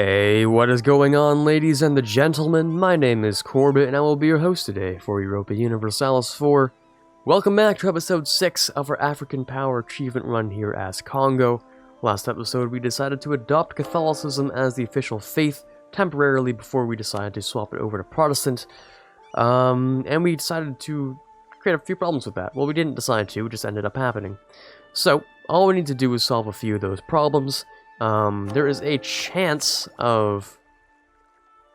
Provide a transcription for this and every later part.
Hey, what is going on, ladies and the gentlemen? My name is Quarbit, and I will be your host today for Europa Universalis 4. Welcome back to episode 6 of our African Power Achievement run here as Congo. Last episode, we decided to adopt Catholicism as the official faith temporarily before we decided to swap it over to Protestant. And we decided to create a few problems with that. Well, we didn't decide to, it just ended up happening. So, all we need to do is solve a few of those problems. There is a chance of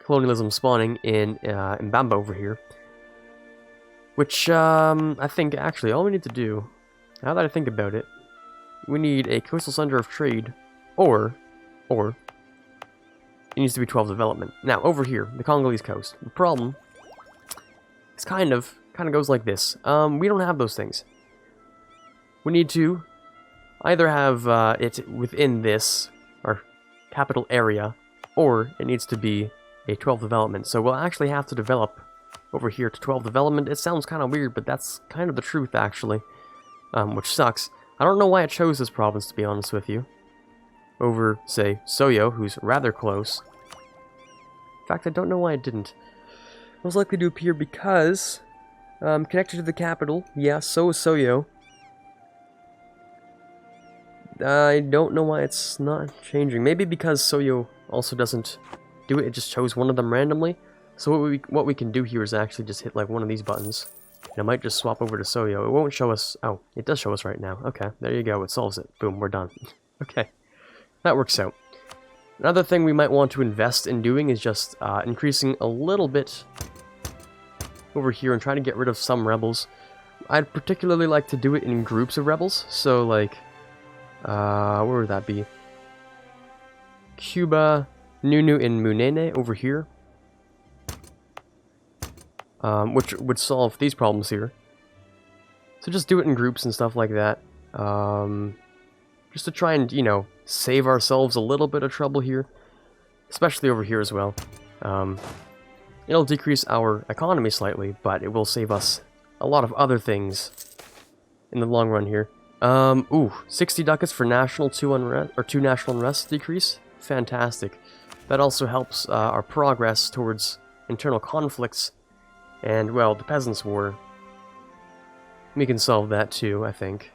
colonialism spawning in Bamba over here. Which, I think, actually, all we need to do, now that I think about it, we need a coastal center of trade, or, it needs to be 12 development. Now, over here, the Congolese coast, the problem is kind of goes like this. We don't have those things. We need to either have it within this, our capital area, or it needs to be a 12 development. So we'll actually have to develop over here to 12 development. It sounds kind of weird, but that's kind of the truth, actually, which sucks. I don't know why I chose this province, to be honest with you, over, say, Soyo, who's rather close. In fact, I don't know why I didn't. Most likely to appear because connected to the capital. Yeah, so is Soyo. I don't know why it's not changing. Maybe because Soyo also doesn't do it, it just chose one of them randomly. So what we can do here is actually just hit like one of these buttons. And it might just swap over to Soyo. It won't show us... Oh, it does show us right now. Okay, there you go. It solves it. Boom, we're done. Okay, that works out. Another thing we might want to invest in doing is just increasing a little bit over here and trying to get rid of some rebels. I'd particularly like to do it in groups of rebels. So, like... where would that be? Cuba, Nunu, and Munene over here. Which would solve these problems here. So just do it in groups and stuff like that. Just to try and, you know, save ourselves a little bit of trouble here. Especially over here as well. It'll decrease our economy slightly, but it will save us a lot of other things in the long run here. 60 ducats for national 2 national unrest decrease. Fantastic. That also helps our progress towards internal conflicts. And, well, the Peasants' War. We can solve that too, I think.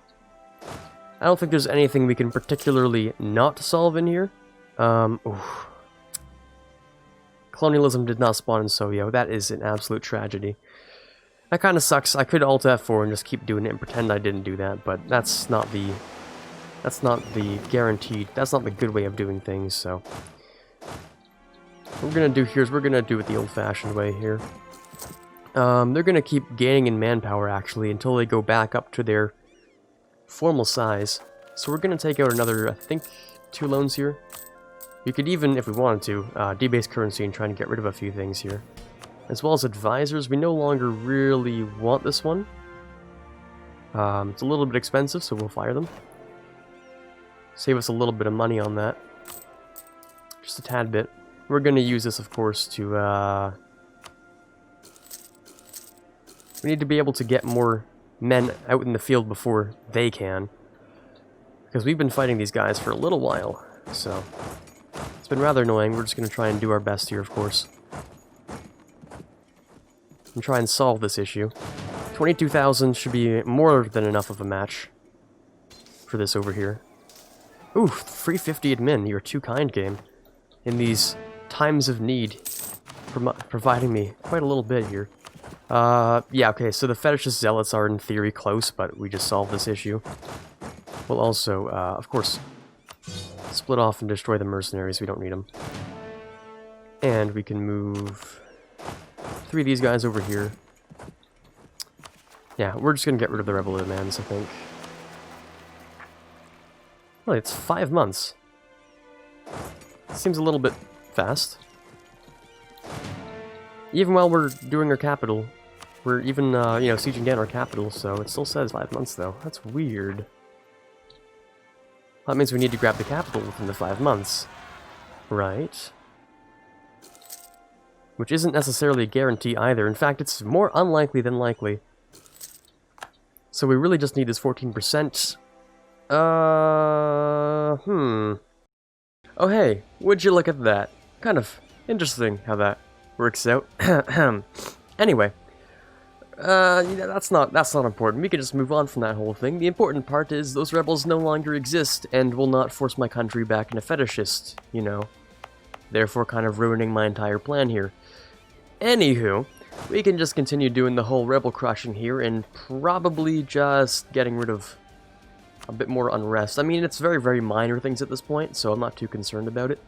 I don't think there's anything we can particularly not solve in here. Colonialism did not spawn in Soyo. That is an absolute tragedy. That kind of sucks. I could Alt F4 and just keep doing it and pretend I didn't do that, but that's not the guaranteed, that's not the good way of doing things, so. What we're gonna do here is we're gonna do it the old-fashioned way here. They're gonna keep gaining in manpower, actually, until they go back up to their formal size. So we're gonna take out another, I think, 2 loans here. You could even, if we wanted to, debase currency and try and get rid of a few things here. As well as advisors, we no longer really want this one. It's a little bit expensive, so we'll fire them. Save us a little bit of money on that. Just a tad bit. We're going to use this, of course, to... We need to be able to get more men out in the field before they can. Because we've been fighting these guys for a little while, so... It's been rather annoying. We're just going to try and do our best here, of course. And try and solve this issue. 22,000 should be more than enough of a match for this over here. Ooh, free 50 admin. You're too kind, game. In these times of need, providing me quite a little bit here. Yeah, okay, so the fetishist zealots are in theory close, but we just solved this issue. We'll also, of course, split off and destroy the mercenaries. We don't need them. And we can move 3 of these guys over here. Yeah, we're just gonna get rid of the rebel demands, I think. Oh, it's 5 months. Seems a little bit fast. Even while we're doing our capital, we're even, you know, sieging down our capital, so it still says 5 months, though. That's weird. That means we need to grab the capital within the 5 months. Right. Which isn't necessarily a guarantee either. In fact, it's more unlikely than likely. So we really just need this 14%. Oh hey, would you look at that? Kind of interesting how that works out. Anyway, yeah, that's not important. We can just move on from that whole thing. The important part is those rebels no longer exist and will not force my country back into fetishist, you know. Therefore kind of ruining my entire plan here. Anywho, we can just continue doing the whole rebel crushing here and probably just getting rid of a bit more unrest. I mean, it's very, very minor things at this point, so I'm not too concerned about it.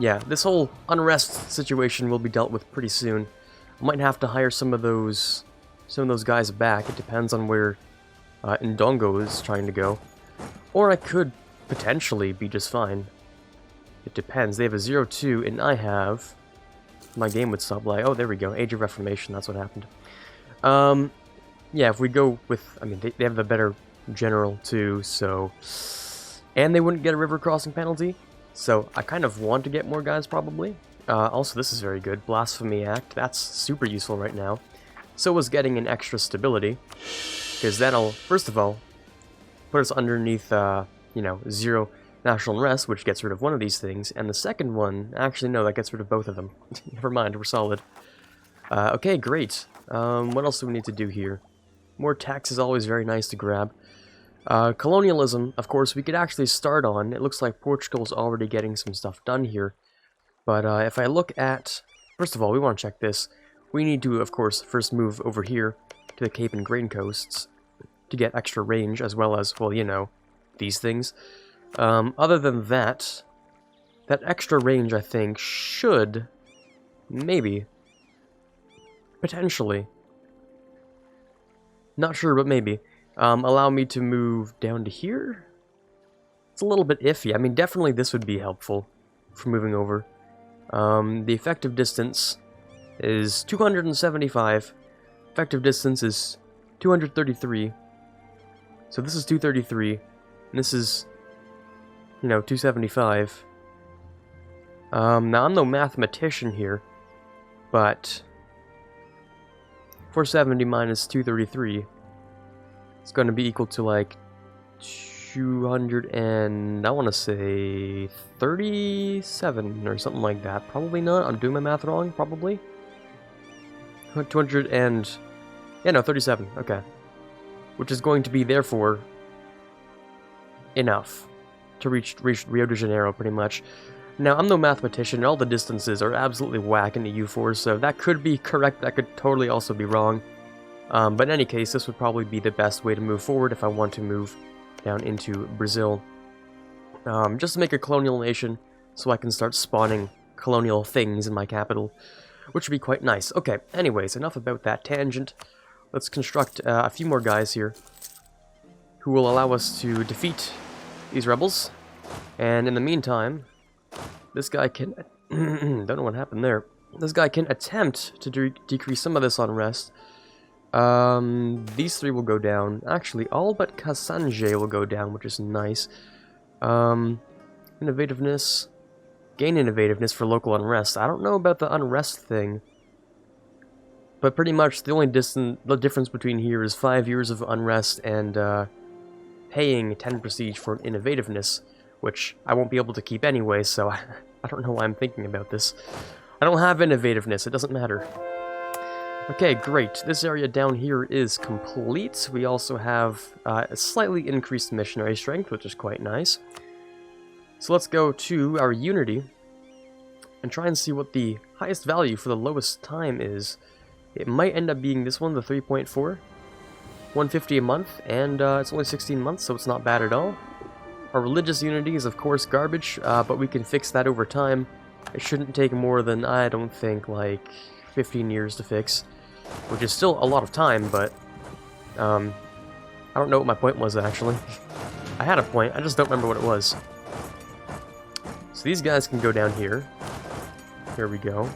Yeah, this whole unrest situation will be dealt with pretty soon. I might have to hire some of those guys back. It depends on where Ndongo is trying to go. Or I could potentially be just fine. It depends. They have a 0-2, and I have... My game would stop like... Oh, there we go. Age of Reformation, that's what happened. Yeah, if we go with... I mean, they have the better general, too, so... And they wouldn't get a river crossing penalty, so I kind of want to get more guys, probably. Also, this is very good. Blasphemy Act, that's super useful right now. So was getting an extra stability, because that'll, first of all, put us underneath, you know, 0 national unrest, which gets rid of one of these things, and the second one, actually no, that gets rid of both of them. Never mind, we're solid. Okay, great. What else do we need to do here? More tax is always very nice to grab. Colonialism, of course, we could actually start on. It looks like Portugal's already getting some stuff done here. But if I look at... First of all, we want to check this. We need to, of course, first move over here to the Cape and Grain Coasts to get extra range, as well as, well, you know, these things. Other than that, that extra range, I think, should, maybe, potentially, not sure, but maybe, allow me to move down to here? It's a little bit iffy. I mean, definitely this would be helpful for moving over. The effective distance is 275. Effective distance is 233. So this is 233, and this is, you know, 275. Now, I'm no mathematician here, but 470 minus 233 is going to be equal to, like, 200 and, I want to say, 37 or something like that. Probably not. I'm doing my math wrong, probably. 200 and... Yeah, no, 37. Okay. Which is going to be, therefore, enough to reach Rio de Janeiro, pretty much. Now, I'm no mathematician, and all the distances are absolutely whack in the EU4, so that could be correct, that could totally also be wrong. But in any case, this would probably be the best way to move forward if I want to move down into Brazil. Just to make a colonial nation, so I can start spawning colonial things in my capital, which would be quite nice. Okay, anyways, enough about that tangent. Let's construct a few more guys here, who will allow us to defeat these rebels. And in the meantime, this guy can... don't know what happened there. This guy can attempt to decrease some of this unrest. These three will go down. Actually, all but Kasanje will go down, which is nice. Innovativeness. Gain innovativeness for local unrest. I don't know about the unrest thing. But pretty much the only difference between here is 5 years of unrest and paying 10 prestige for innovativeness, which I won't be able to keep anyway, so I don't know why I'm thinking about this. I don't have innovativeness, it doesn't matter. Okay, great. This area down here is complete. We also have a slightly increased missionary strength, which is quite nice. So let's go to our unity and try and see what the highest value for the lowest time is. It might end up being this one, the 3.4. 150 a month, and it's only 16 months, so it's not bad at all. Our religious unity is, of course, garbage, but we can fix that over time. It shouldn't take more than, I don't think, like 15 years to fix, which is still a lot of time, but I don't know what my point was, actually. I had a point, I just don't remember what it was. So these guys can go down here. Here we go.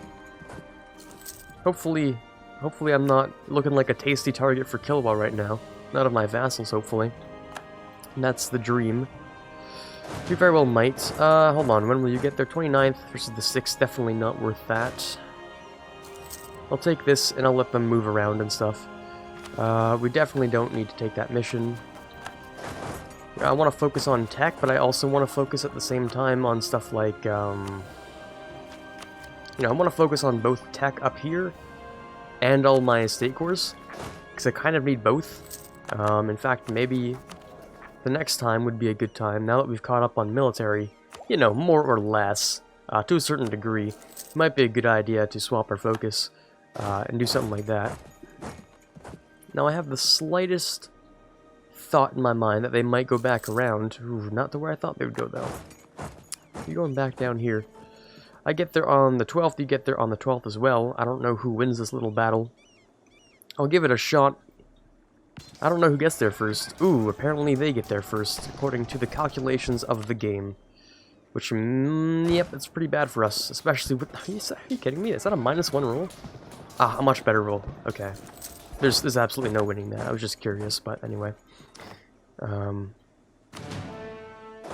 Hopefully I'm not looking like a tasty target for Kilwa right now. None of my vassals, hopefully. And that's the dream. You very well might. Hold on, when will you get there? 29th versus the 6th, definitely not worth that. I'll take this and I'll let them move around and stuff. We definitely don't need to take that mission. I want to focus on tech, but I also want to focus at the same time on stuff like, you know, I want to focus on both tech up here and all my state cores, because I kind of need both. In fact, maybe the next time would be a good time, now that we've caught up on military, you know, more or less, to a certain degree. It might be a good idea to swap our focus, and do something like that. Now I have the slightest thought in my mind that they might go back around. Ooh, not to where I thought they would go, though. You're going back down here. I get there on the 12th, you get there on the 12th as well. I don't know who wins this little battle. I'll give it a shot. I don't know who gets there first. Ooh, apparently they get there first, according to the calculations of the game. Which, yep, it's pretty bad for us, especially with... Are you kidding me? Is that a -1 roll? Ah, a much better roll. Okay. There's absolutely no winning that. I was just curious, but anyway.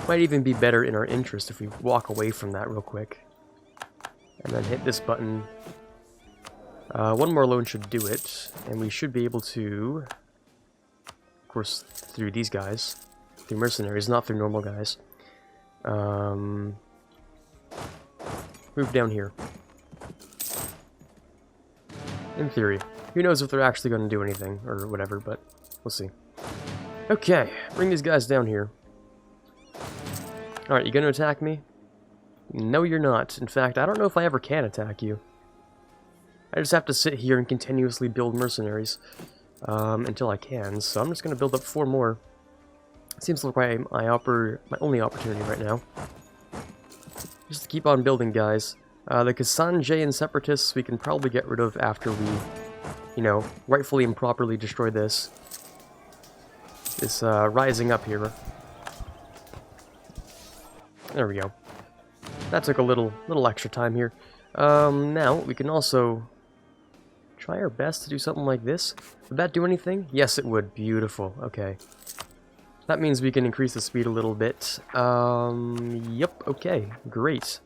Might even be better in our interest if we walk away from that real quick. And then hit this button. One more loan should do it, and we should be able to... Of course, through these guys. Through mercenaries, not through normal guys. Move down here. In theory. Who knows if they're actually going to do anything, or whatever, but we'll see. Okay, bring these guys down here. Alright, you gonna attack me? No, you're not. In fact, I don't know if I ever can attack you. I just have to sit here and continuously build mercenaries until I can, so I'm just gonna build up 4 more. Seems like my only opportunity right now. Just to keep on building, guys. The Kasanjayan separatists we can probably get rid of after we, you know, rightfully and properly destroy this. This rising up here. There we go. That took a little extra time here. Now we can also try our best to do something like this. Would that do anything? Yes, it would. Beautiful. Okay. That means we can increase the speed a little bit. Yep, okay, great.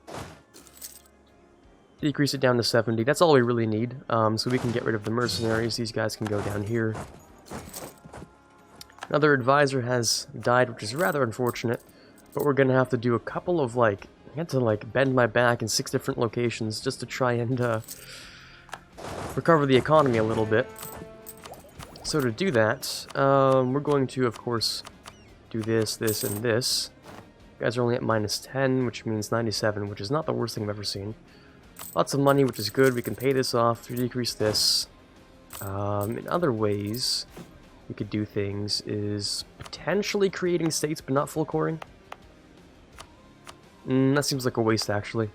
Decrease it down to 70, that's all we really need. So we can get rid of the mercenaries, these guys can go down here. Another advisor has died, which is rather unfortunate, but we're gonna have to do a couple of, like, I had to, like, bend my back in 6 different locations just to try and, recover the economy a little bit. So to do that, we're going to, of course, do this, this, and this. You guys are only at -10, which means 97, which is not the worst thing I've ever seen. Lots of money, which is good. We can pay this off, decrease this. In other ways we could do things is potentially creating states, but not full coring. That seems like a waste, actually.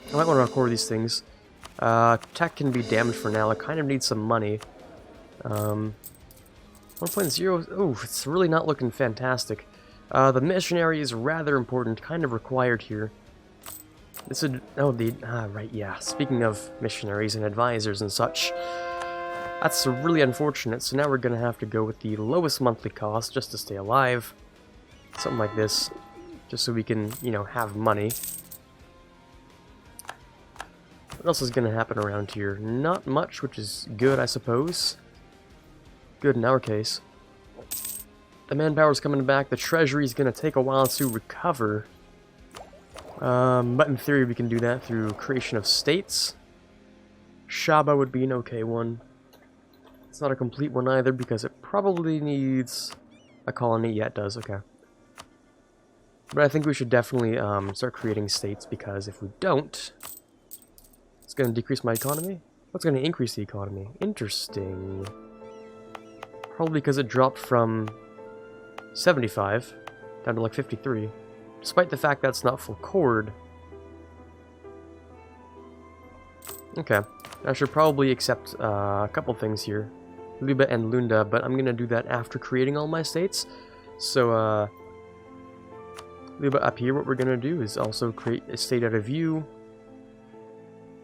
I might want to record these things. Tech can be damaged for now. I kind of need some money. 1.0, oh, it's really not looking fantastic. The missionary is rather important, kind of required here. This would, oh, right, yeah, speaking of missionaries and advisors and such, that's really unfortunate, so now we're gonna have to go with the lowest monthly cost just to stay alive. Something like this, just so we can, you know, have money. What else is gonna happen around here? Not much, which is good, I suppose. Good in our case. The manpower's coming back. The treasury's gonna take a while to recover. But in theory we can do that through creation of states. Shaba would be an okay one. It's not a complete one either because it probably needs a colony. Yeah, it does. Okay. But I think we should definitely start creating states because if we don't, it's gonna decrease my economy. What's gonna increase the economy? Interesting. Probably because it dropped from 75 down to like 53. Despite the fact that's not full chord. Okay. I should probably accept a couple things here. Luba and Lunda, but I'm gonna do that after creating all my states. So, Luba up here, what we're gonna do is also create a state out of view.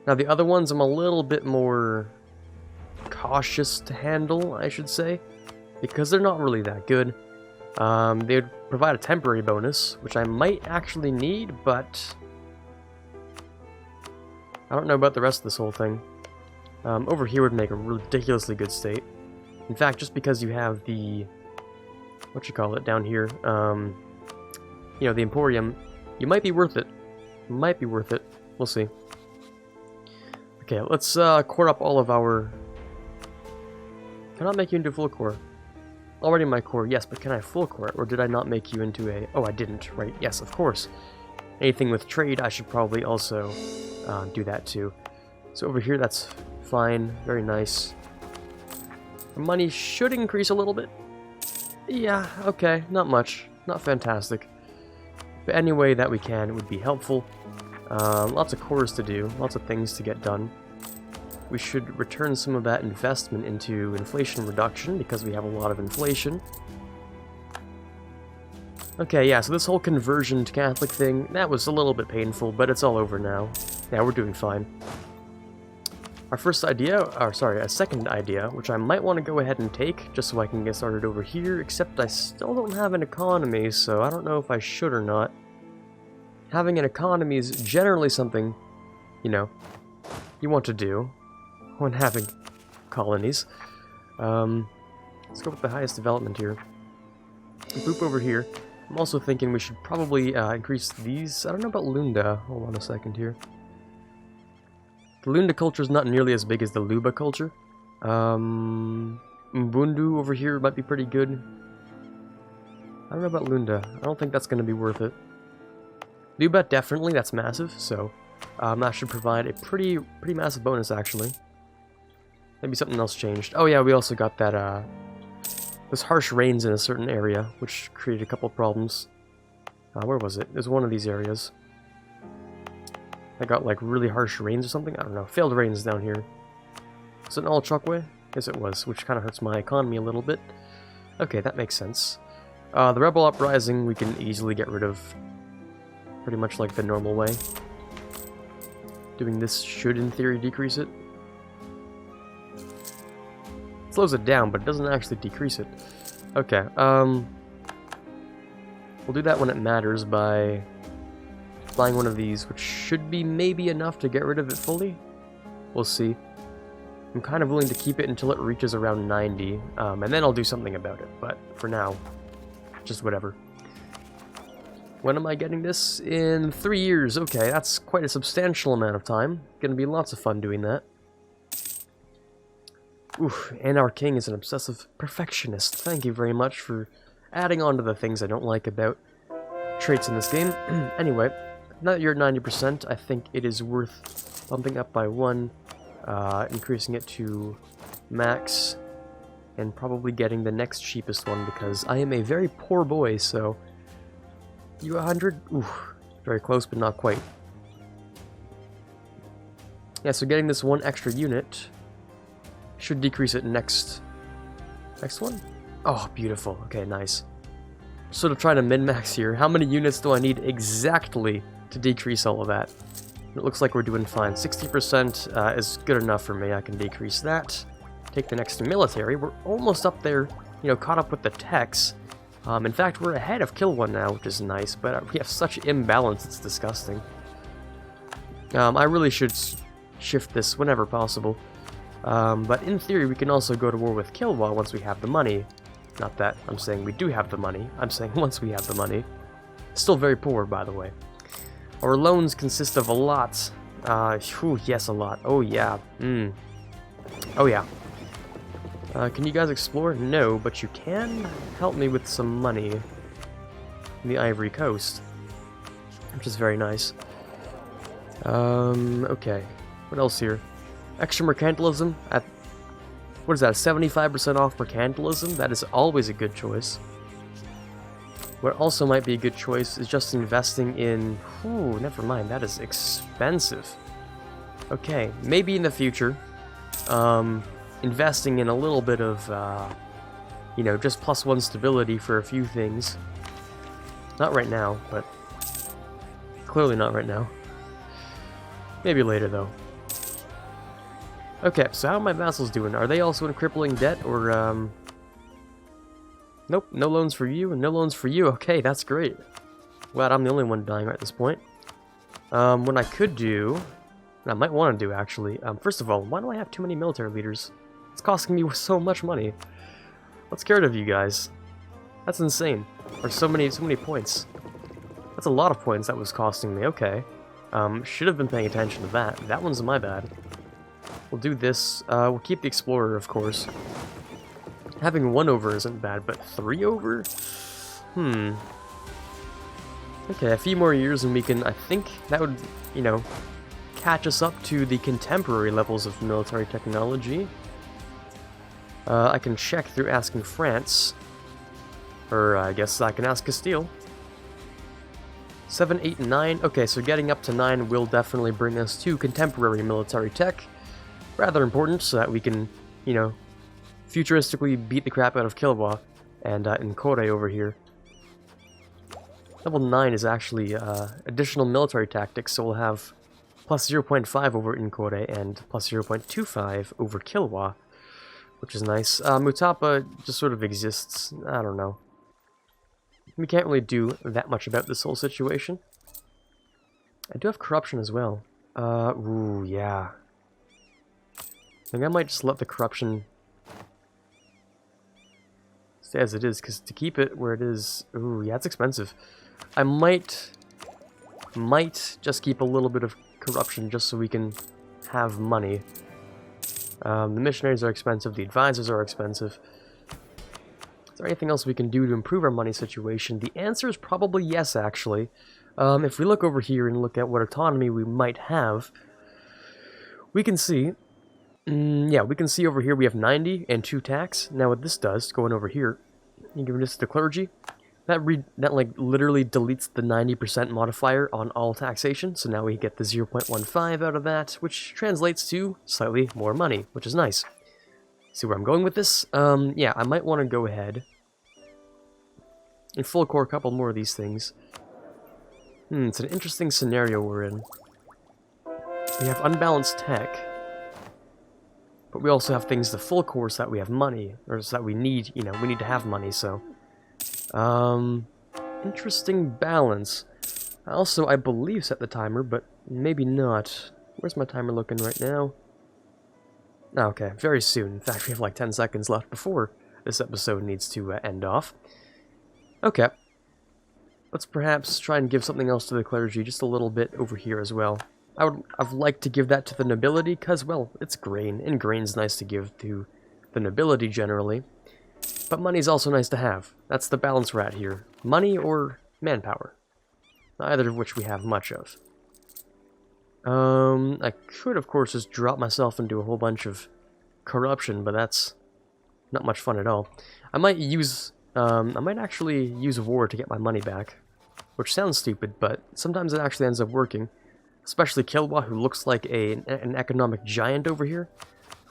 Now the other ones I'm a little bit more cautious to handle, I should say. Because they're not really that good. They would provide a temporary bonus, which I might actually need, but I don't know about the rest of this whole thing. Over here would make a ridiculously good state. In fact, just because you have the what you call it, down here, you know, the Emporium, you might be worth it. Might be worth it. We'll see. Okay, let's core up all of our... Can I make you into full core? Already my core, yes, but can I full core it? Or did I not make you into a... Oh, I didn't, right? Yes, of course. Anything with trade, I should probably also do that too. So over here, that's fine. Very nice. Money should increase a little bit. Yeah, okay, not much. Not fantastic. But any way that we can, it would be helpful. Lots of cores to do, lots of things to get done. We should return some of that investment into inflation reduction, because we have a lot of inflation. Okay, yeah, so this whole conversion to Catholic thing, that was a little bit painful, but it's all over now. Yeah, we're doing fine. Our first idea, or sorry, a second idea, which I might want to go ahead and take, just so I can get started over here, except I still don't have an economy, so I don't know if I should or not. Having an economy is generally something, you know, you want to do when having colonies. Let's go with the highest development here. Boop over here. I'm also thinking we should probably increase these. I don't know about Lunda. Hold on a second here. The Lunda culture is not nearly as big as the Luba culture. Mbundu over here might be pretty good. I don't know about Lunda. I don't think that's going to be worth it. Luba, definitely, that's massive, so that should provide a pretty massive bonus, actually. Maybe something else changed. Oh yeah, we also got that, those harsh rains in a certain area, which created a couple problems. Where was it? It was one of these areas. I got like really harsh rains or something? I don't know. Failed rains down here. Was it an all Chokwe? Yes, it was, which kind of hurts my economy a little bit. Okay, that makes sense. The Rebel Uprising we can easily get rid of. Pretty much like the normal way. Doing this should, in theory, decrease it. It slows it down, but it doesn't actually decrease it. Okay, we'll do that when it matters by buying one of these, which should be maybe enough to get rid of it fully. We'll see. I'm kind of willing to keep it until it reaches around 90, and then I'll do something about it, but for now, just whatever. When am I getting this? In 3 years. Okay, that's quite a substantial amount of time. Gonna be lots of fun doing that. Oof, and our king is an obsessive perfectionist. Thank you very much for adding on to the things I don't like about traits in this game. Anyway, now that you're at 90%, I think it is worth bumping up by 1, increasing it to max, and probably getting the next cheapest one, because I am a very poor boy, so... You 100? Ooh, very close, but not quite. Yeah, so getting this 1 extra unit should decrease it next one? Oh, beautiful. Okay, nice. Sort of trying to min-max here. How many units do I need exactly to decrease all of that? It looks like we're doing fine. 60% is good enough for me. I can decrease that. Take the next military. We're almost up there, you know, caught up with the techs. In fact, we're ahead of Kill One now, which is nice, but we have such imbalance, it's disgusting. I really should shift this whenever possible. But in theory, we can also go to war with Kill One once we have the money. Not that I'm saying we do have the money, I'm saying once we have the money. Still very poor, by the way. Our loans consist of a lot. Yes, a lot. Oh, yeah. Oh, yeah. Can you guys explore? No, but you can help me with some money in the Ivory Coast, which is very nice. Okay. What else here? Extra mercantilism at, what is that, 75% off mercantilism? That is always a good choice. What also might be a good choice is just investing in... Ooh, never mind, that is expensive. Okay, maybe in the future, investing in a little bit of, you know, just +1 stability for a few things. Not right now, but clearly not right now. Maybe later, though. Okay, so how are my vassals doing? Are they also in crippling debt, or, Nope, no loans for you, and no loans for you. Okay, that's great. Glad I'm the only one dying right at this point. What I could do, and I might want to do, actually, first of all, why do I have too many military leaders? It's costing me so much money. Let's get rid of you guys. That's insane. There's so many points. That's a lot of points that was costing me. Okay. Should have been paying attention to that. That one's my bad. We'll do this. We'll keep the Explorer, of course. Having 1 over isn't bad, but 3 over? Okay, a few more years and we can, I think that would, you know, catch us up to the contemporary levels of military technology. I can check through asking France. Or I guess I can ask Castile. 7, 8, and 9. Okay, so getting up to 9 will definitely bring us to contemporary military tech. Rather important, so that we can, you know, futuristically beat the crap out of Kilwa and Nkore over here. Level 9 is actually additional military tactics, so we'll have plus 0.5 over Nkore and plus 0.25 over Kilwa, which is nice. Mutapa just sort of exists. I don't know. We can't really do that much about this whole situation. I do have corruption as well. Ooh, yeah. I think I might just let the corruption stay as it is, because to keep it where it is... Ooh, yeah, it's expensive. I might just keep a little bit of corruption just so we can have money. The missionaries are expensive, the advisors are expensive. Is there anything else we can do to improve our money situation? The answer is probably yes, actually. If we look over here and look at what autonomy we might have, we can see... yeah, we can see over here we have 90 and 2 tax. Now what this does, going over here, you give this to the clergy, that like literally deletes the 90% modifier on all taxation, so now we get the 0.15 out of that, which translates to slightly more money, which is nice. See where I'm going with this? Yeah, I might want to go ahead and full core a couple more of these things. It's an interesting scenario we're in. We have unbalanced tech, but we also have things to full core so that we have money, or so that we need, you know, we need to have money, so... interesting balance. Also, I believe set the timer, but maybe not. Where's my timer looking right now? Okay, very soon. In fact, we have like 10 seconds left before this episode needs to end off. Okay. Let's perhaps try and give something else to the clergy, just a little bit over here as well. I'd like to give that to the nobility, because, well, it's grain, and grain's nice to give to the nobility generally. But money's also nice to have. That's the balance we're at here. Money or manpower. Neither of which we have much of. I could, of course, just drop myself into a whole bunch of corruption, but that's not much fun at all. I might actually use war to get my money back. Which sounds stupid, but sometimes it actually ends up working. Especially Kilwa, who looks like an economic giant over here.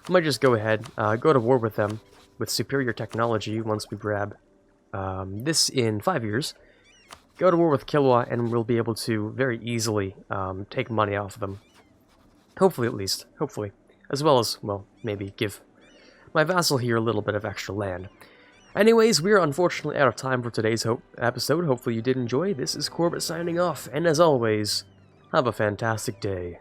I might just go ahead, go to war with them with superior technology once we grab this in 5 years. Go to war with Kilwa, and we'll be able to very easily take money off of them. Hopefully, at least. Hopefully. As well as, well, maybe give my vassal here a little bit of extra land. Anyways, we are unfortunately out of time for today's episode. Hopefully you did enjoy. This is Quarbit signing off, and as always, have a fantastic day.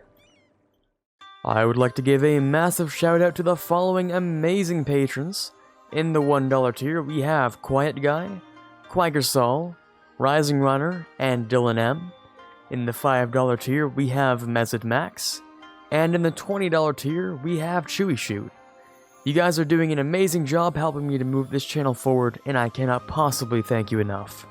I would like to give a massive shout out to the following amazing patrons. In the $1 tier, we have Quiet Guy, Quagersol, Rising Runner, and Dylan M. In the $5 tier, we have Mezid Max. And in the $20 tier, we have Chewy Shoot. You guys are doing an amazing job helping me to move this channel forward, and I cannot possibly thank you enough.